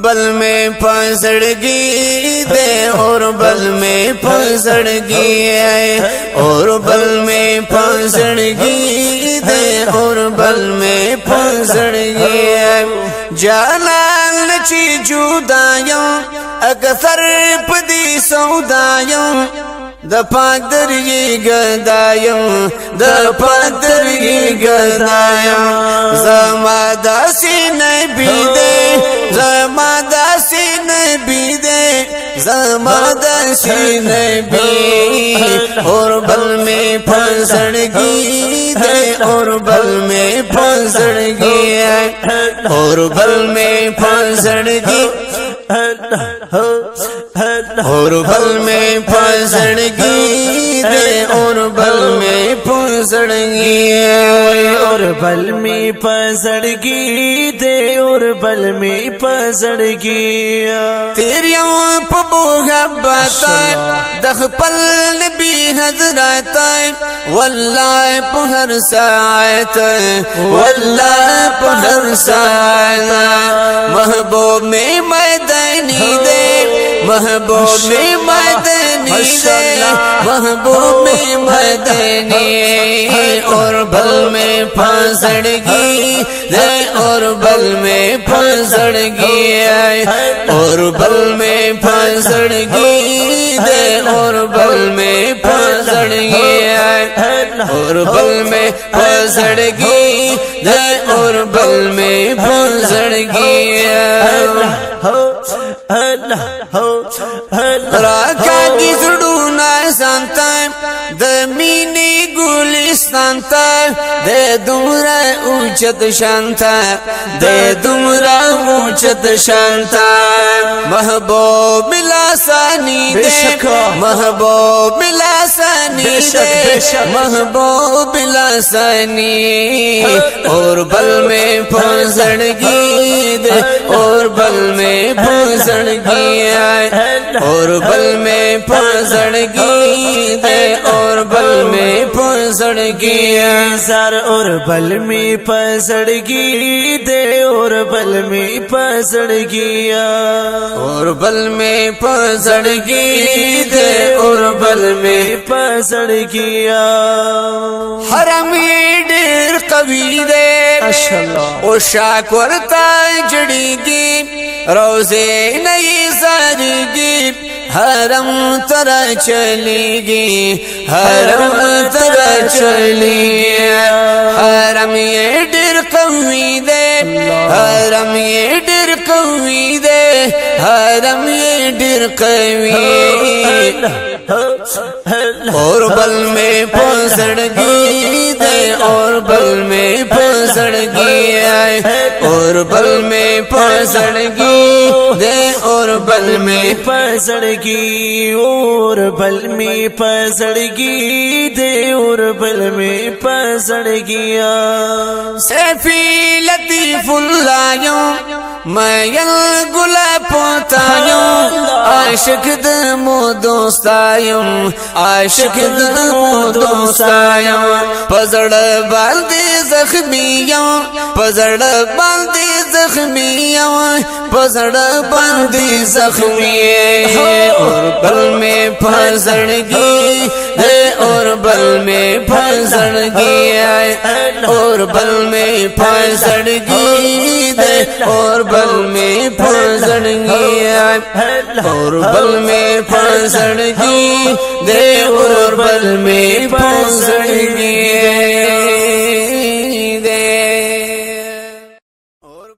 बल में फसड़गी दे और बल में फसड़गी है और बल में फसड़गी दे और बल में फसड़गी है। जालाल ची जुदायों अक्सर पदी सौदायों द पादर ये गदायों द पादर ये गदायों जमादासी नबी दे जमादासी नबी दे जमादासी नबी और बल में फसड़गी दे और बल में फसड़गी है और बल में फसड़गी और बल में फसड़गी दे और बल में फसड़गी और बल में फसड़गी दे और बल में फसड़गी तेरियों मोहब्बत दख पल नबी हजरत वल्लाह पहर सायत वल्लाह पहर सायत महबूब में मदनी दे महबूब में मदनी दे महबूब में मदनी और बल में फसड़गी दे और बल में फसड़गी और बल में फसड़गी दे और बल में फसड़गी और बल में फसड़गी दे और बल में फसड़गी राका की जुड़ूना संता दमीनी गुलिस्तान दे दुमरा उचत शांता दे दुमरा उचत शांता महबूब मिलासानी दे महबूब मिलासानी दे महबूब मिलासानी और बल में फसड़गी दे और बल में फसड़गी और बल में फसड़गी दे और बल में फसड़गी सर और बल में फसड़गी दे और बल में फसड़गी और बल में फसड़गी दे और बल में फसड़गी हरम डेर कभी दे ओ शाकरता जड़ीगी रोजे नहीं सारगी हरम तरह चलेगी हरम तरह चलेगी हरम ये डर कवी दे हरम ये डर कवी दे हरम ये डर कवी और बल में फसड़गी दे और बल में फसड़गी और बल में फसड़गी दे और बल में फसड़गी और बल में फसड़गी दे और बल में फसड़गी सैफी लतीफुल्लायों मयल गुला पोतायों आशिक दमो दोस्तायों आशिक दमो दोस्तायों पजड़ बाल्दी जख्मियों पजड़ बाल्दी जख्मियों पजड़ बाल्दी जख्मी और बल में फसड़गी दे और बल में फसड़गी और बल में फसड़गी दे और बल में फसड़गी और बल में फसड़गी दे और बल में फसड़गी